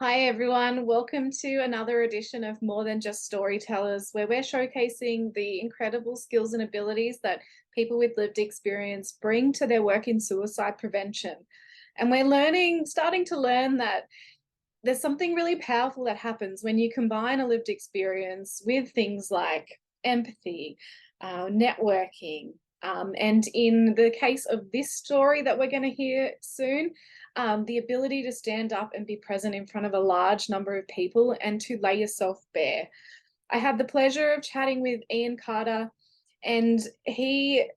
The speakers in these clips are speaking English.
Hi, everyone. Welcome to another edition of More Than Just Storytellers, where we're showcasing the incredible skills and abilities that people with lived experience bring to their work in suicide prevention. And we're starting to learn that there's something really powerful that happens when you combine a lived experience with things like empathy, networking, and in the case of this story that we're going to hear soon, the ability to stand up and be present in front of a large number of people and to lay yourself bare. I had the pleasure of chatting with Ian Carter, and he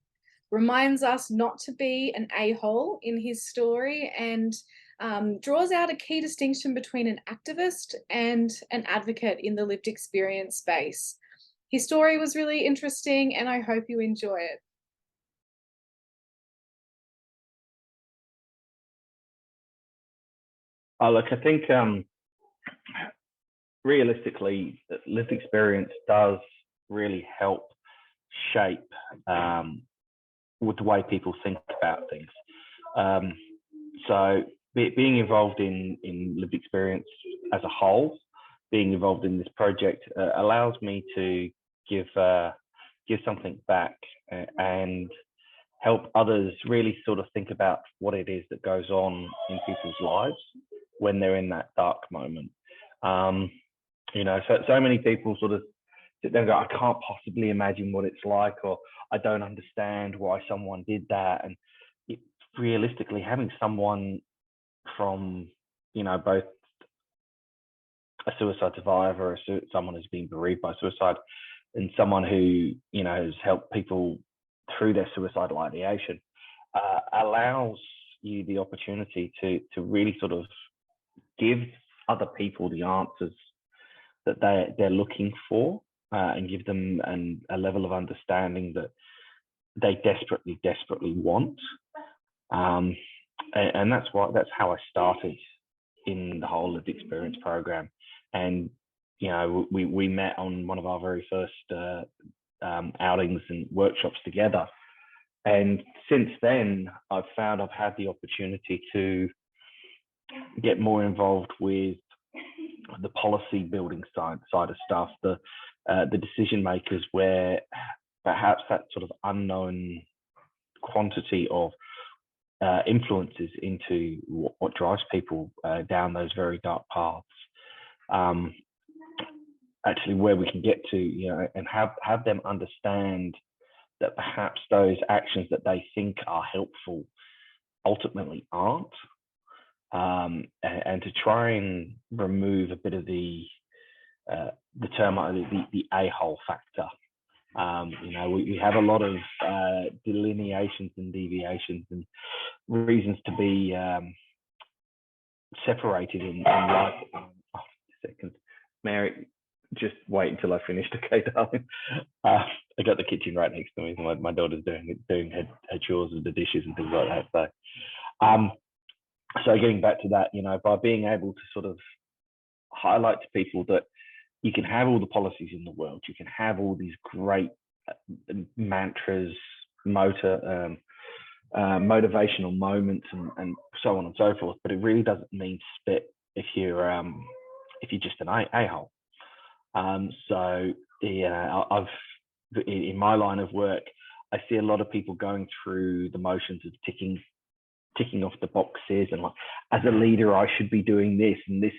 reminds us not to be an a-hole in his story and draws out a key distinction between an activist and an advocate in the lived experience space. His story was really interesting, and I hope you enjoy it. Look, I think realistically, lived experience does really help shape with the way people think about things. So being involved in lived experience as a whole, being involved in this project allows me to give something back and help others really sort of think about what it is that goes on in people's lives when they're in that dark moment. So many people sort of sit there and go, I can't possibly imagine what it's like, or I don't understand why someone did that. And realistically, having someone from, both a suicide survivor, or someone who's been bereaved by suicide, and someone who, has helped people through their suicidal ideation, allows you the opportunity to really sort of give other people the answers that they're looking for, and give them a level of understanding that they desperately want. And that's how I started in the whole lived experience program. And we met on one of our very first outings and workshops together. And since then, I've found I've had the opportunity to get more involved with the policy building side of stuff, the decision makers, where perhaps that sort of unknown quantity of influences into what drives people down those very dark paths. Actually, where we can get to, and have them understand that perhaps those actions that they think are helpful ultimately aren't, and to try and remove a bit of the term, the a-hole factor. We have a lot of delineations and deviations and reasons to be separated in life. Oh, a second, Mary, just wait until I finished, okay, darling? I got the kitchen right next to me, so my daughter's doing her chores with the dishes and things like that. So getting back to that, by being able to sort of highlight to people that you can have all the policies in the world, you can have all these great mantras, motivational moments, and so on and so forth, but it really doesn't mean spit if you're just an a-hole. I've in my line of work, I see a lot of people going through the motions of ticking off the boxes, and like, as a leader, I should be doing this and this,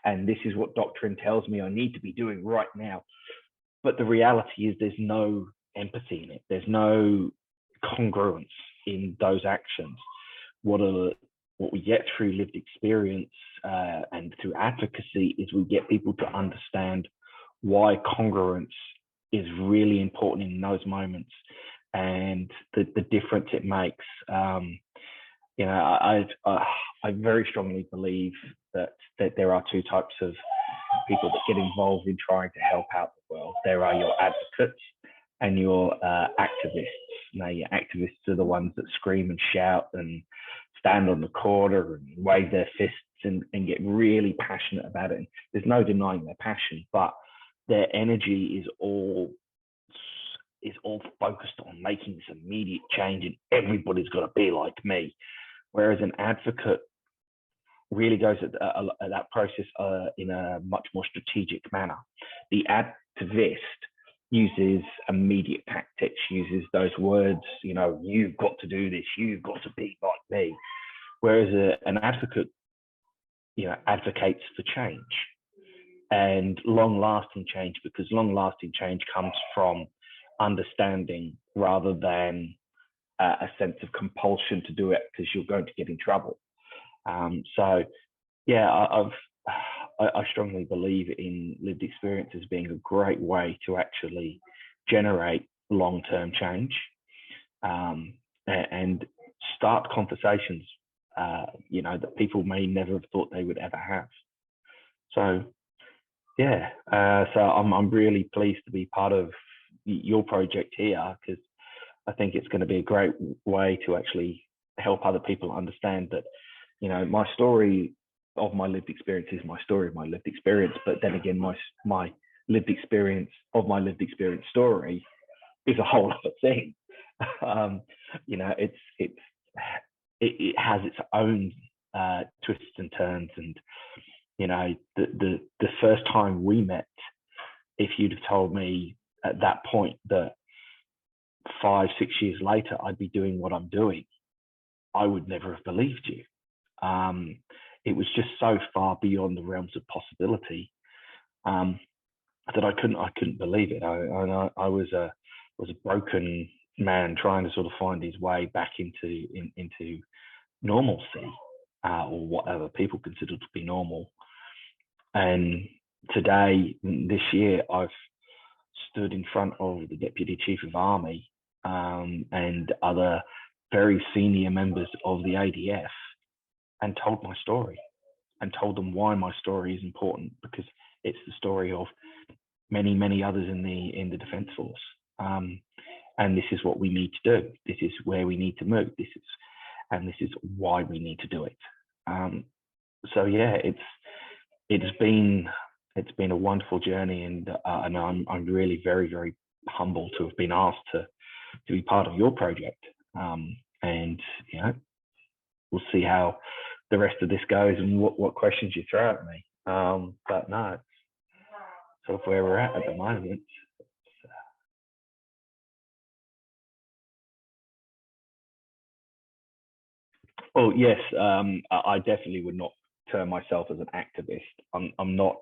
and this is what doctrine tells me I need to be doing right now. But the reality is there's no empathy in it. There's no congruence in those actions. What we get through lived experience and through advocacy is we get people to understand why congruence is really important in those moments and the difference it makes. I very strongly believe that there are two types of people that get involved in trying to help out the world. There are your advocates and your activists. Now, your activists are the ones that scream and shout and stand on the corner and wave their fists and get really passionate about it. And there's no denying their passion, but their energy is all focused on making this immediate change, and everybody's got to be like me. Whereas an advocate really goes at that process in a much more strategic manner. The activist uses immediate tactics, uses those words, you've got to do this, you've got to be like me. Whereas an advocate, advocates for change and long-lasting change, because long-lasting change comes from understanding rather than a sense of compulsion to do it because you're going to get in trouble. So, yeah, I strongly believe in lived experience as being a great way to actually generate long-term change, and start conversations, that people may never have thought they would ever have. So, yeah, so I'm really pleased to be part of your project here, because I think it's going to be a great way to actually help other people understand that, my story of my lived experience is my story of my lived experience. But then again, my lived experience of my lived experience story is a whole other thing. It has its own twists and turns. And, the first time we met, if you'd have told me at that point that 5-6 years later I'd be doing what I'm doing, I would never have believed you. It was just so far beyond the realms of possibility, that I couldn't believe it. I was a broken man trying to sort of find his way back into normalcy, or whatever people consider to be normal. And today, this year, I've stood in front of the Deputy Chief of Army, and other very senior members of the ADF, and told my story, and told them why my story is important, because it's the story of many, many others in the Defence Force. And this is what we need to do. This is where we need to move. This is why we need to do it. So yeah, it's been a wonderful journey, and I'm really very, very humbled to have been asked to be part of your project. And we'll see how the rest of this goes and what questions you throw at me. But no, it's sort of where we're at the moment. Well, yes, I definitely would not term myself as an activist. I'm not.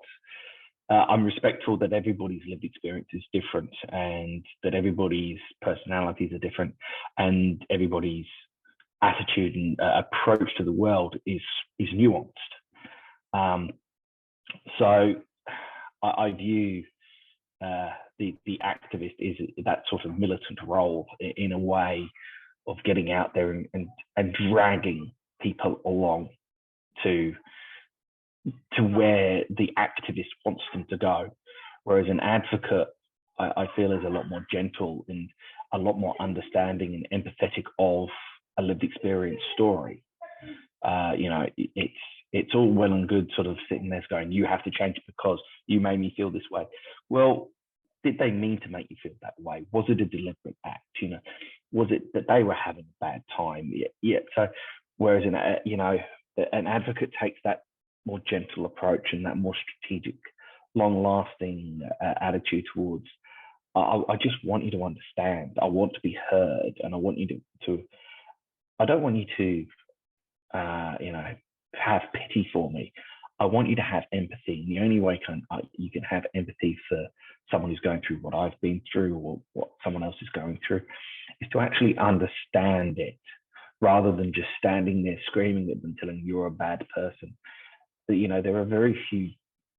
I'm respectful that everybody's lived experience is different, and that everybody's personalities are different, and everybody's attitude and approach to the world is nuanced. So I view the activist is that sort of militant role in a way of getting out there and dragging people along to where the activist wants them to go. Whereas an advocate, I feel, is a lot more gentle and a lot more understanding and empathetic of a lived experience story. It's all well and good sort of sitting there going, you have to change it because you made me feel this way. Well, did they mean to make you feel that way? Was it a deliberate act? Was it that they were having a bad time? Yeah. So whereas an advocate takes that more gentle approach and that more strategic, long-lasting attitude towards, I just want you to understand. I want to be heard, and I want you to I don't want you to have pity for me. I want you to have empathy. And the only way you can have empathy for someone who's going through what I've been through, or what someone else is going through, is to actually understand it, rather than just standing there screaming at them, telling them you're a bad person. But, there are very few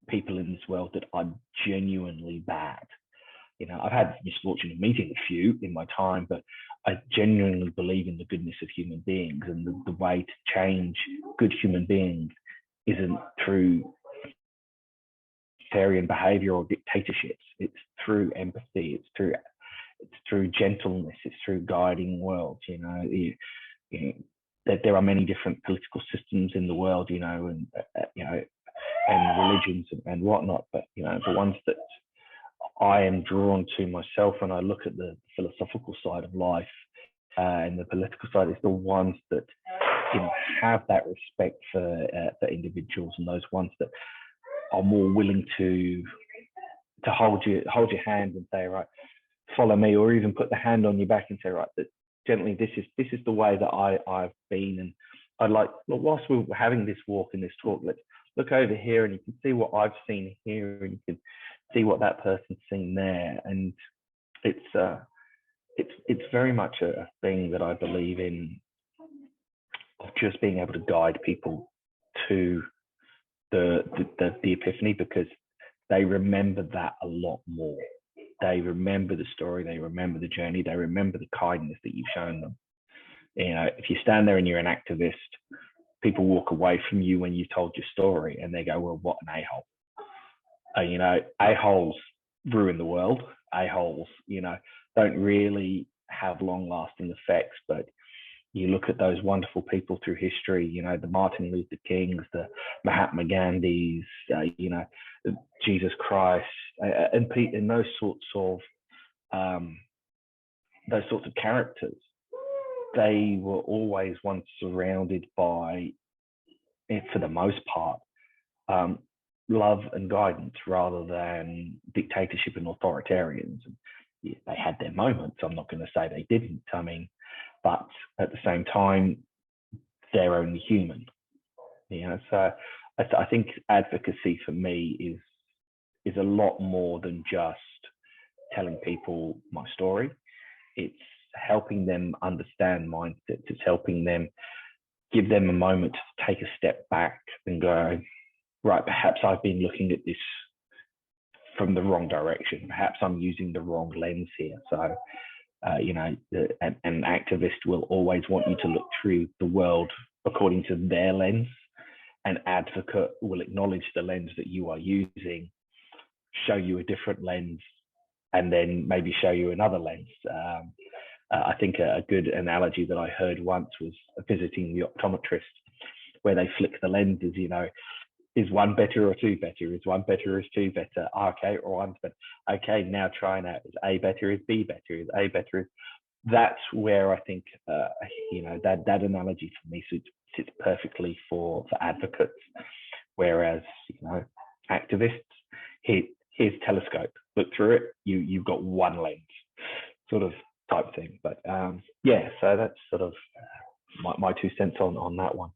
people in this world that are genuinely bad. I've had the misfortune of meeting a few in my time, but I genuinely believe in the goodness of human beings, and the way to change good human beings isn't through authoritarian behavior or dictatorships. It's through empathy. It's through gentleness. It's through guiding worlds. That there are many different political systems in the world, and religions and whatnot. But the ones that I am drawn to myself when I look at the philosophical side of life and the political side, it's the ones that have that respect for individuals, and those ones that are more willing to hold your hand and say, right, follow me, or even put the hand on your back and say, right, that gently, this is the way that I've been, and I'd like, well, whilst we're having this walk and this talk, let's look over here and you can see what I've seen here, and you can see what that person's seen there. And it's very much a thing that I believe in, of just being able to guide people to the epiphany, because they remember that a lot more. They remember the story, they remember the journey, they remember the kindness that you've shown them. If you stand there and you're an activist, people walk away from you when you've told your story and they go, well, what an a-hole. A-holes ruin the world. A-holes, don't really have long-lasting effects, but you look at those wonderful people through history, the Martin Luther Kings, the Mahatma Gandhis, Jesus Christ, and those sorts of characters. They were always once surrounded by, for the most part, love and guidance rather than dictatorship and authoritarians. And they had their moments. I'm not going to say they didn't. But at the same time, they're only human. So I think advocacy for me is a lot more than just telling people my story. It's helping them understand mindsets. It's helping them, give them a moment to take a step back and go, right, perhaps I've been looking at this from the wrong direction. Perhaps I'm using the wrong lens here. So, an activist will always want you to look through the world according to their lens. An advocate will acknowledge the lens that you are using, show you a different lens, and then maybe show you another lens. I think a good analogy that I heard once was visiting the optometrist, where they flick the lenses, is one better or two better? Is one better or is two better? Okay, or one's better. Okay, now try now. Is A better? Is B better? Is A better? That's where I think, that analogy for me sits perfectly for advocates. Whereas, activists, here's telescope, look through it, you've got one lens, sort of type thing. But so that's sort of my 2 cents on that one.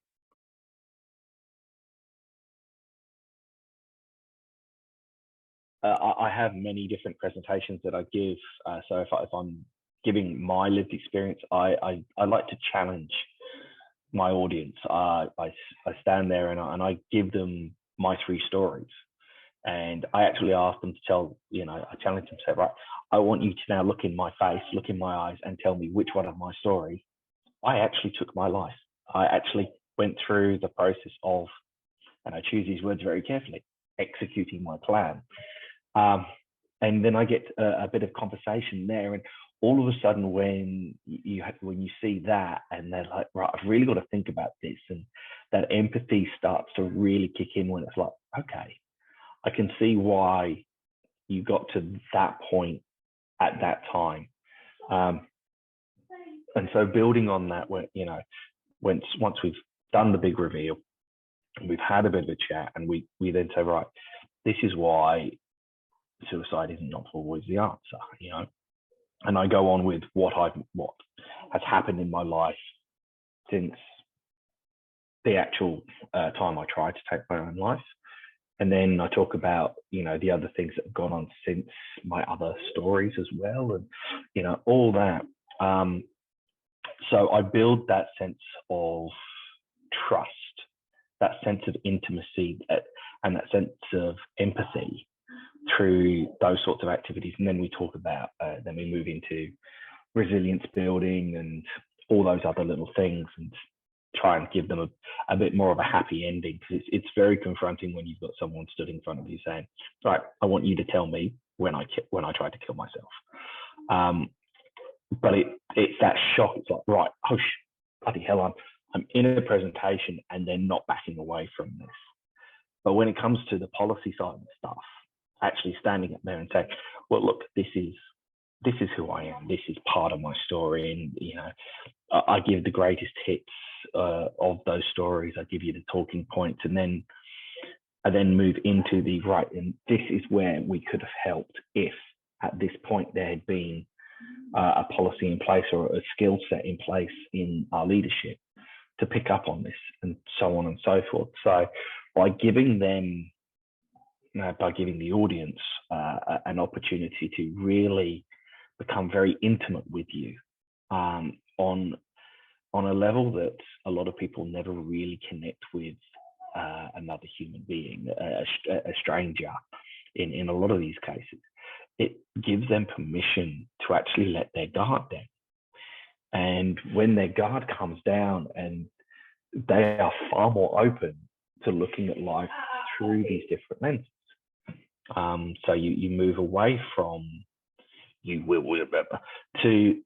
I have many different presentations that I give. So if I'm giving my lived experience, I like to challenge my audience. I stand there and I give them my 3 stories. And I actually ask them to tell, I challenge them to say, right, I want you to now look in my face, look in my eyes, and tell me which one of my stories I actually took my life. I actually went through the process of, and I choose these words very carefully, executing my plan. And then I get a bit of conversation there, and all of a sudden, when you see that, and they're like, right, I've really got to think about this, and that empathy starts to really kick in when it's like, okay, I can see why you got to that point at that time. And so building on that, once we've done the big reveal, we've had a bit of a chat, and we then say, right, this is why suicide isn't not always the answer, And I go on with what has happened in my life since the actual time I tried to take my own life. And then I talk about, the other things that have gone on since, my other stories as well, and, all that. So I build that sense of trust, that sense of intimacy, and that sense of empathy through those sorts of activities. And then we talk about, then we move into resilience building and all those other little things, and try and give them a bit more of a happy ending, because it's very confronting when you've got someone stood in front of you saying, right, I want you to tell me when I tried to kill myself. But it's that shock. It's like, right, oh, bloody hell, I'm in a presentation and they're not backing away from this. But when it comes to the policy side of the stuff, actually standing up there and saying, well, look, this is this is who I am. This is part of my story, and I give the greatest hits of those stories. I give you the talking points, and then I then move into the right. And this is where we could have helped if at this point there had been a policy in place or a skill set in place in our leadership to pick up on this, and so on and so forth. So by giving them, by giving the audience an opportunity to really become very intimate with you on a level that a lot of people never really connect with another human being, a stranger, in a lot of these cases. It gives them permission to actually let their guard down. And when their guard comes down, and they are far more open to looking at life through these different lenses. So you move away from you will remember to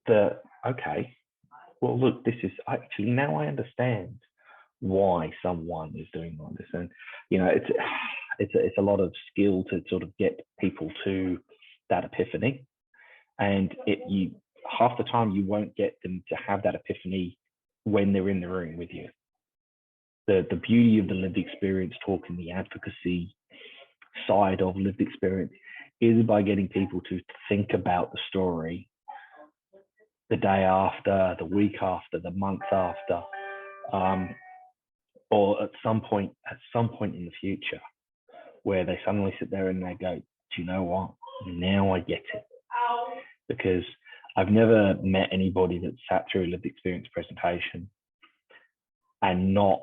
the, okay, well, look, this is actually, now I understand why someone is doing like this. And it's a lot of skill to sort of get people to that epiphany, and you half the time you won't get them to have that epiphany when they're in the room with you. The beauty of the lived experience talk and the advocacy side of lived experience is by getting people to think about the story the day after, the week after, the month after, or at some point in the future, where they suddenly sit there and they go, do you know what? Now I get it. Because I've never met anybody that sat through a lived experience presentation and not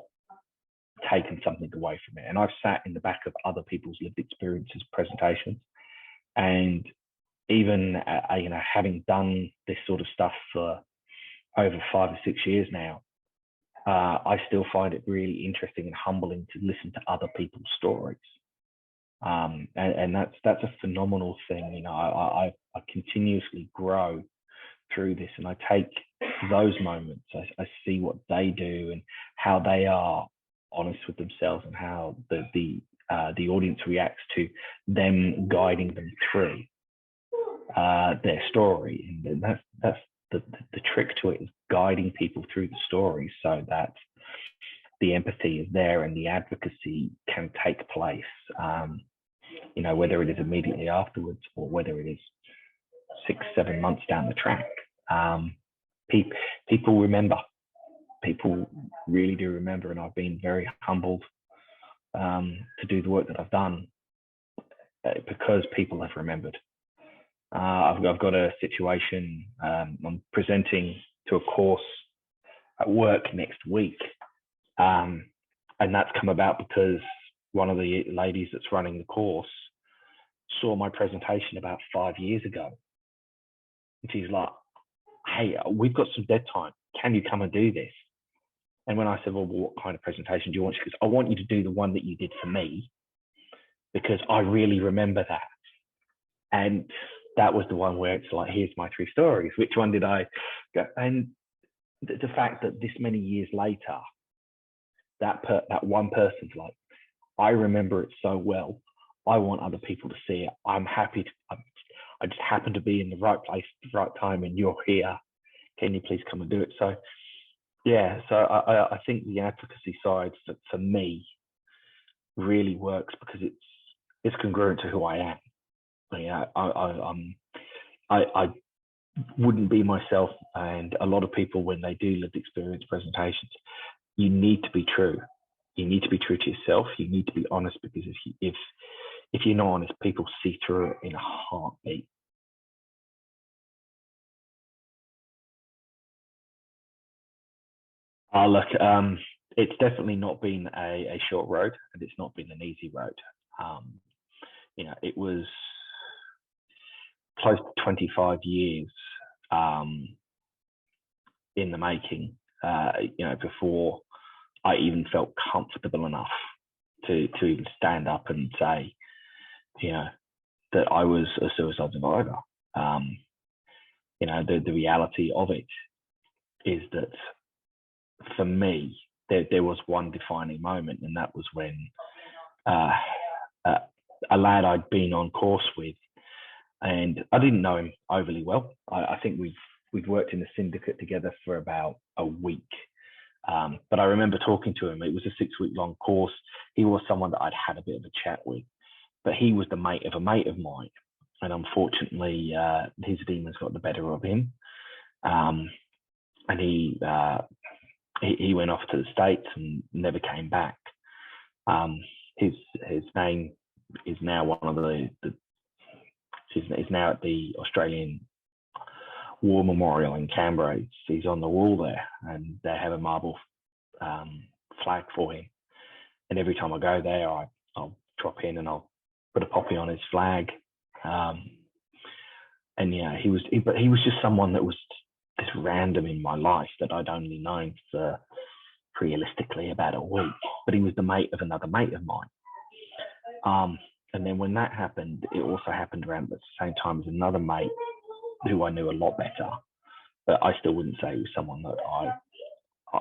taken something away from it. And I've sat in the back of other people's lived experiences presentations, and even having done this sort of stuff for over 5 or 6 years now, I still find it really interesting and humbling to listen to other people's stories. And that's a phenomenal thing. I continuously grow through this, and I take those moments. I see what they do and how they are honest with themselves, and how the audience reacts to them guiding them through their story. And that's the trick to it, is guiding people through the story so that the empathy is there and the advocacy can take place. Whether it is immediately afterwards or whether it is 6-7 months down the track. People remember. People really do remember, and I've been very humbled to do the work that I've done because people have remembered. I've got a situation. I'm presenting to a course at work next week, and that's come about because one of the ladies that's running the course saw my presentation about 5 years ago, and she's like, hey, we've got some dead time, can you come and do this? And when I said, well, what kind of presentation do you want? She goes, I want you to do the one that you did for me, because I really remember that. And that was the one where it's like, here's my 3 stories. Which one did I go? And the fact that this many years later, that one person's like, I remember it so well. I want other people to see it. I'm happy I just happen to be in the right place at the right time, and you're here. Can you please come and do it? So, yeah. So I think the advocacy side for me really works because it's congruent to who I am. I wouldn't be myself, and a lot of people, when they do lived experience presentations, you need to be true. You need to be true to yourself. You need to be honest, because if you're not honest, people see through it in a heartbeat. Look, it's definitely not been a short road, and it's not been an easy road. It was close to 25 years in the making, before I even felt comfortable enough to even stand up and say, that I was a suicide survivor. The reality of it is that for me, there was one defining moment, and that was when a lad I'd been on course with And I didn't know him overly well. I think we've worked in a syndicate together for about a week. But I remember talking to him. It was a 6-week long course. He was someone that I'd had a bit of a chat with, but he was the mate of a mate of mine. And unfortunately, his demons got the better of him. And he went off to the States and never came back. His name is now one of is now at the Australian War Memorial in Canberra. He's on the wall there, and they have a marble flag for him. And every time I go there, I'll drop in and I'll put a poppy on his flag. And yeah, he was just someone that was just random in my life that I'd only known for realistically about a week. But he was the mate of another mate of mine. And then when that happened, it also happened around the same time as another mate who I knew a lot better, but I still wouldn't say he was someone that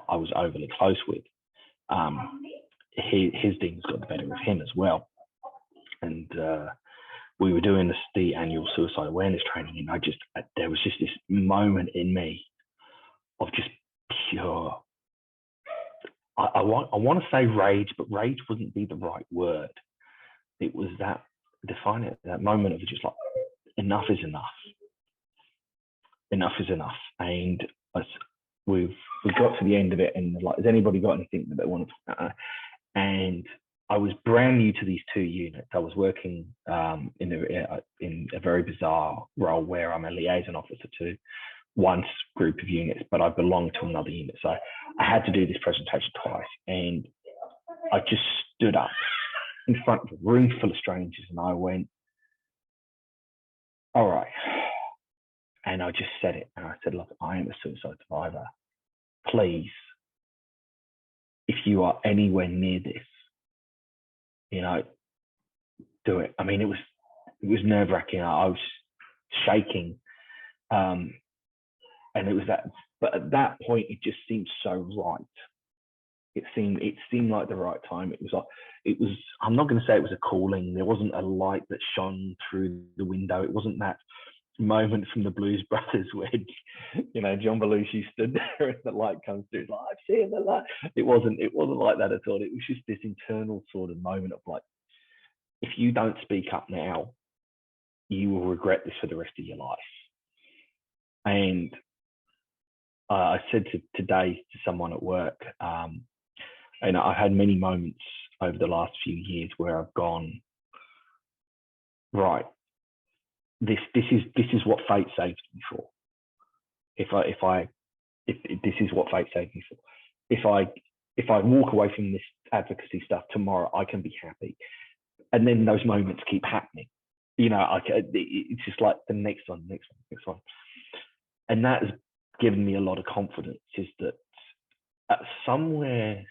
I was overly close with. His demons got the better of him as well. And we were doing the annual suicide awareness training, and there was just this moment in me of just pure, I want to say rage, but rage wouldn't be the right word. It was that moment of just like, enough is enough. Enough is enough. And we got to the end of it, and like, has anybody got anything that they want to? And I was brand new to these 2 units. I was working in a very bizarre role where I'm a liaison officer to one group of units, but I belong to another unit. So I had to do this presentation twice, and I just stood up in front of a room full of strangers, and I went, all right. And I just said it. And I said, look, I am a suicide survivor. Please, if you are anywhere near this, do it. I mean, it was nerve-wracking. I was shaking. And it was that, but at that point, it just seemed so right. It seemed like the right time. It was, I'm not going to say it was a calling. There wasn't a light that shone through the window. It wasn't that moment from the Blues Brothers where, John Belushi stood there and the light comes through. Like, I've seen the light. It wasn't like that at all. It was just this internal sort of moment of like, if you don't speak up now, you will regret this for the rest of your life. And I said today to someone at work, and I've had many moments over the last few years where I've gone, right, this is what fate saved me for. If this is what fate saved me for. If I walk away from this advocacy stuff tomorrow, I can be happy. And then those moments keep happening. It's just like the next one. And that has given me a lot of confidence, is that somewhere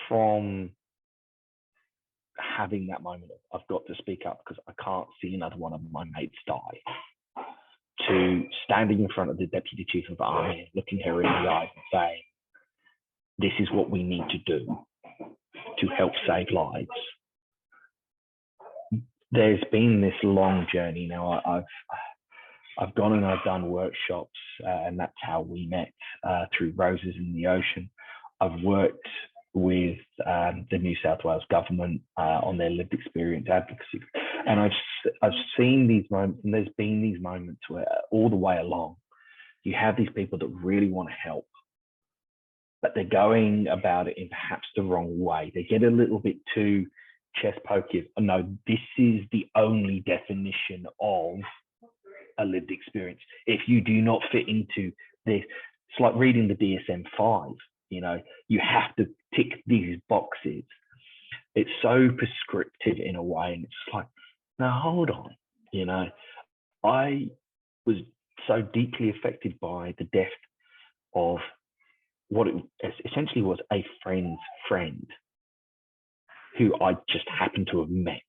from having that moment of, I've got to speak up because I can't see another one of my mates die, to standing in front of the Deputy Chief of Army, looking her in the eyes and saying, this is what we need to do to help save lives. There's been this long journey now. I've gone and I've done workshops, and that's how we met, through Roses in the Ocean. I've worked with the New South Wales government on their lived experience advocacy, and I've seen these moments, and there's been these moments where all the way along, you have these people that really want to help, but they're going about it in perhaps the wrong way. They get a little bit too chest pokey. No, this is the only definition of a lived experience. If you do not fit into this, it's like reading the DSM-5. You have to tick these boxes. It's so prescriptive in a way, and it's like, now hold on. I was so deeply affected by the death of what it essentially was a friend's friend, who I just happened to have met.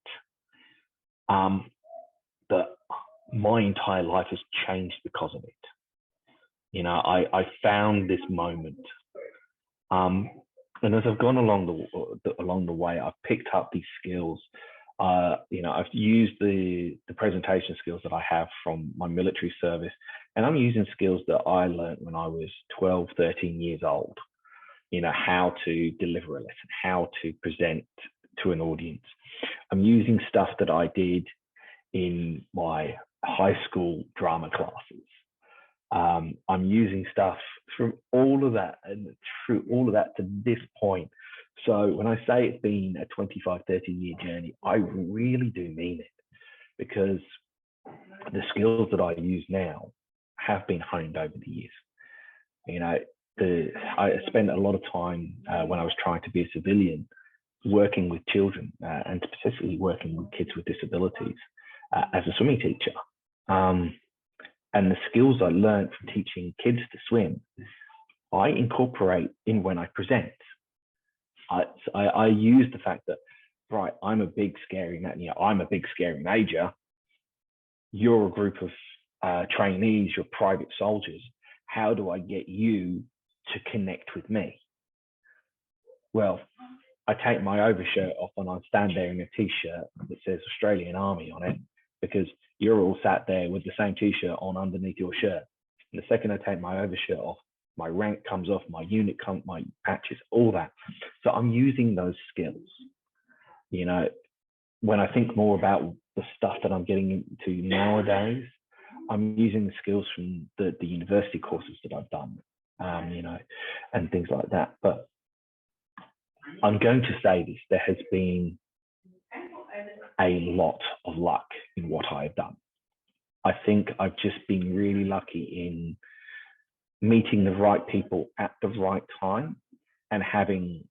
But my entire life has changed because of it. I found this moment. And as I've gone along the way, I've picked up these skills I've used the presentation skills that I have from my military service, and I'm using skills that I learned when I was 12, 13 years old. How to deliver a lesson, how to present to an audience. I'm using stuff that I did in my high school drama classes. I'm using stuff from all of that and through all of that to this point. So when I say it's been a 25, 30-year journey, I really do mean it, because the skills that I use now have been honed over the years. I spent a lot of time when I was trying to be a civilian working with children, and specifically working with kids with disabilities as a swimming teacher. And the skills I learned from teaching kids to swim, I incorporate in when I present. I use the fact that, right, I'm a big scary major. You're a group of trainees, you're private soldiers. How do I get you to connect with me? Well, I take my overshirt off and I stand there in a t-shirt that says Australian Army on it, because you're all sat there with the same t-shirt on underneath your shirt. And the second I take my overshirt off, my rank comes off, my unit comes, my patches, all that. So I'm using those skills. When I think more about the stuff that I'm getting into nowadays, I'm using the skills from the university courses that I've done, and things like that. But I'm going to say this, there has been a lot of luck in what I've done. I think I've just been really lucky in meeting the right people at the right time and having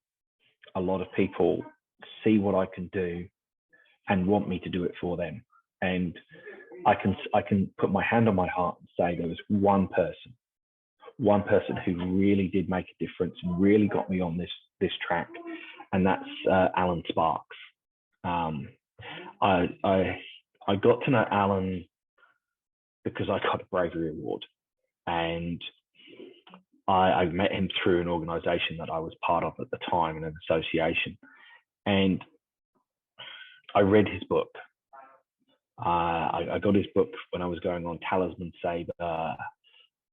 a lot of people see what I can do and want me to do it for them. And I can put my hand on my heart and say there was one person who really did make a difference and really got me on this track, and that's Alan Sparks. I got to know Alan because I got a bravery award, and I met him through an organisation that I was part of at the time, in an association, and I read his book. I got his book when I was going on Talisman Sabre.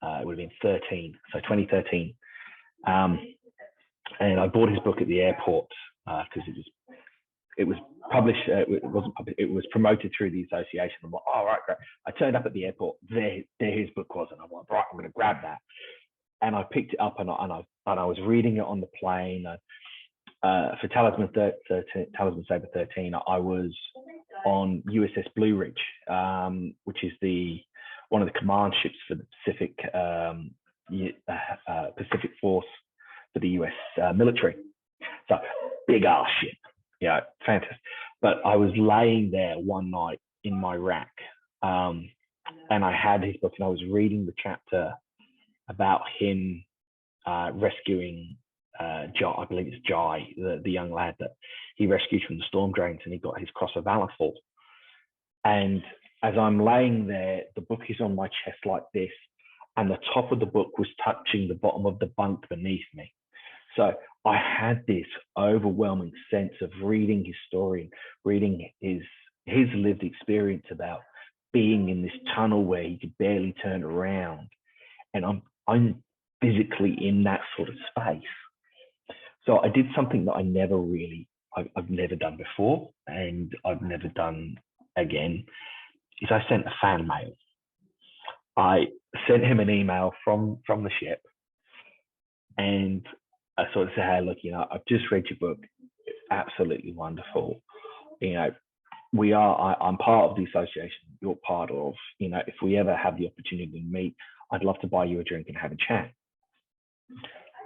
It would have been 2013. And I bought his book at the airport because it was published. It wasn't published. It was promoted through the association. I'm like, oh, right, great. I turned up at the airport. There his book was, and I'm like, right, I'm going to grab that. And I picked it up, and I was reading it on the plane. For Talisman Sabre 13, I was on USS Blue Ridge, which is one of the command ships for the Pacific Force for the US military. So big ass ship, fantastic. But I was laying there one night in my rack, and I had his book, and I was reading the chapter about him rescuing Jai, I believe it's Jai, the young lad that he rescued from the storm drains, and he got his Cross of Valor full. And as I'm laying there, the book is on my chest like this, and the top of the book was touching the bottom of the bunk beneath me. So I had this overwhelming sense of reading his story, reading his lived experience about being in this tunnel where he could barely turn around. And I'm physically in that sort of space. So I did something that I've never done before, and I've never done again, is I sent a fan mail. I sent him an email from the ship, and I sort of said, hey, look, I've just read your book. It's absolutely wonderful. I'm part of the association you're part of. If we ever have the opportunity to meet, I'd love to buy you a drink and have a chat.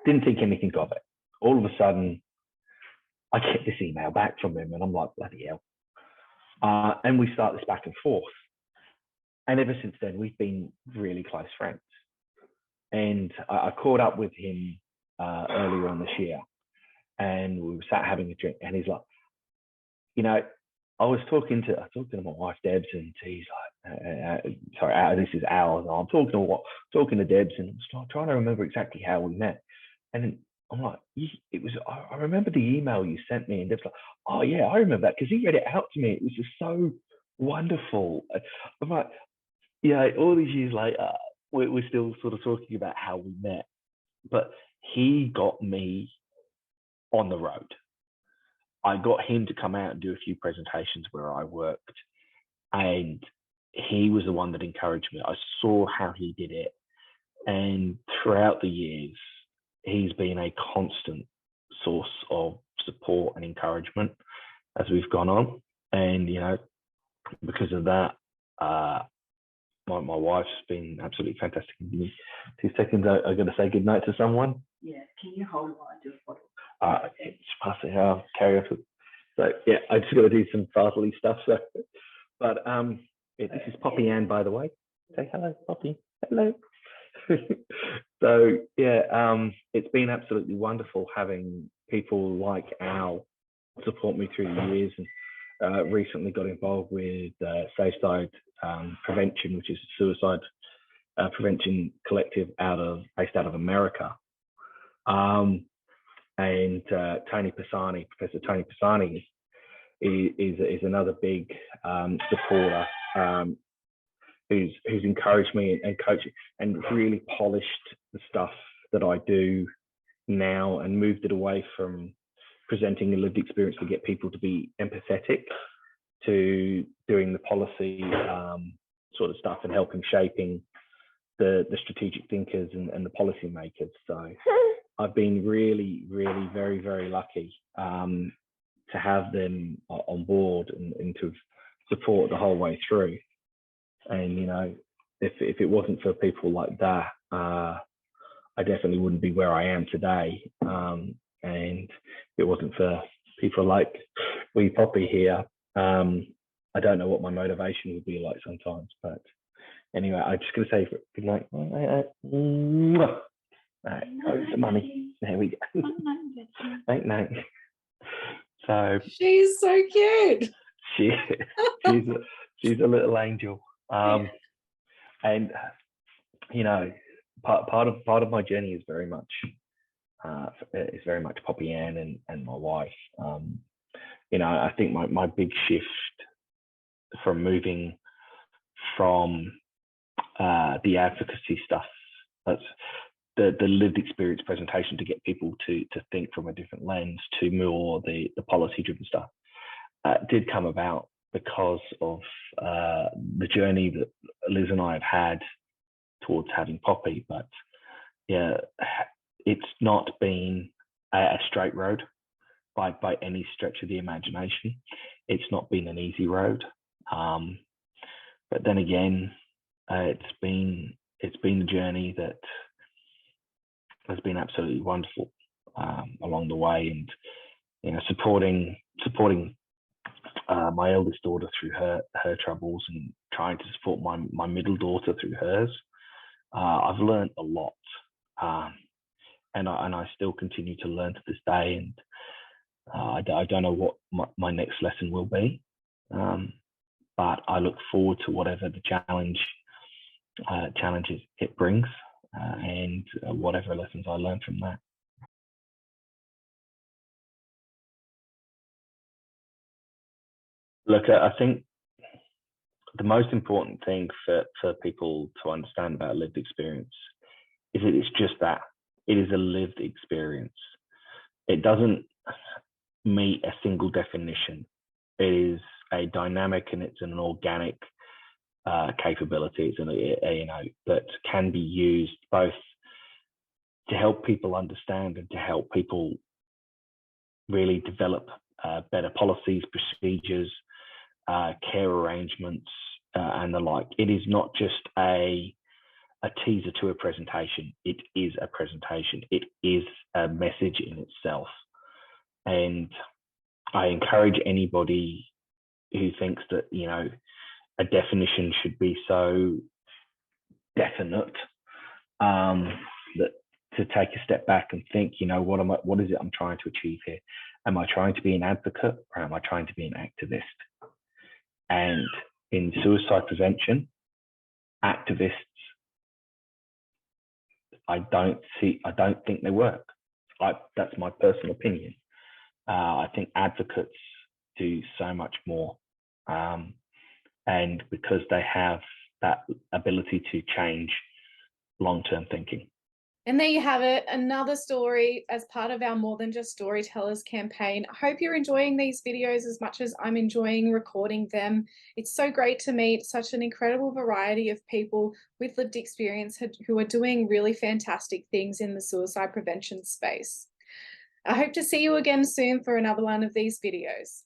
Didn't think anything of it. All of a sudden, I get this email back from him, and I'm like, bloody hell. And we start this back and forth. And ever since then, we've been really close friends. And I caught up with him earlier on this year, and we sat having a drink, and he's like, I was talking to my wife Debs, and he's like, sorry, this is ours. I'm talking to Debs, and I'm trying to remember exactly how we met. And I'm like, it was. I remember the email you sent me, and they was like, oh yeah, I remember that because he read it out to me. It was just so wonderful. I'm like, yeah, all these years later, we're still sort of talking about how we met, but he got me on the road. I got him to come out and do a few presentations where I worked, and he was the one that encouraged me. I saw how he did it, and throughout the years, he's been a constant source of support and encouragement as we've gone on. And because of that, my wife's been absolutely fantastic. Give me 2 seconds. I got to say good night to someone. Yeah, can you hold while I do a photo? Just pass it. I'll carry on. So yeah, I just got to do some fatherly stuff. So, but yeah, this is Poppy Ann, by the way. Say hello, Poppy. Hello. So yeah, it's been absolutely wonderful having people like Al support me through the years, and recently got involved with Safe Side Prevention, which is a suicide prevention collective based out of America. And Tony Pisani, Professor Tony Pisani, is another big supporter, who's encouraged me and coached and really polished the stuff that I do now, and moved it away from presenting a lived experience to get people to be empathetic, to doing the policy sort of stuff and helping shaping the strategic thinkers and the policy makers. So I've been really, really very, very lucky to have them on board and to support the whole way through. And if it wasn't for people like that, I definitely wouldn't be where I am today. And if it wasn't for people like wee Poppy here, I don't know what my motivation would be like sometimes. But anyway, I'm just going to say good night. All right, oh, money. There we go. Night, night. So She's so cute. She's a little angel. And part of my journey is very much Poppy Ann and my wife. I think my big shift from moving from the advocacy stuff, that's the lived experience presentation, to get people to think from a different lens, to more the policy driven stuff, did come about because of the journey that Liz and I have had towards having Poppy. But yeah, it's not been a straight road by any stretch of the imagination. It's not been an easy road, but then again, it's been a journey that has been absolutely wonderful along the way, and supporting my eldest daughter through her troubles, and trying to support my middle daughter through hers. I've learned a lot, and I still continue to learn to this day. And I don't know what my next lesson will be, but I look forward to whatever the challenges it brings, and whatever lessons I learn from that. Look, I think the most important thing for people to understand about lived experience is that it's just that. It is a lived experience. It doesn't meet a single definition. It is a dynamic, and it's an organic capability. It's that can be used both to help people understand and to help people really develop better policies, procedures, care arrangements, and the like. It is not just a teaser to a presentation. It is a presentation. It is a message in itself. And I encourage anybody who thinks that a definition should be so definite, that to take a step back and think, what is it I'm trying to achieve here? Am I trying to be an advocate, or am I trying to be an activist? And in suicide prevention, activists, I don't think they work. That's my personal opinion. I think advocates do so much more, and because they have that ability to change long-term thinking. And there you have it, another story as part of our More Than Just Storytellers campaign. I hope you're enjoying these videos as much as I'm enjoying recording them. It's so great to meet such an incredible variety of people with lived experience who are doing really fantastic things in the suicide prevention space. I hope to see you again soon for another one of these videos.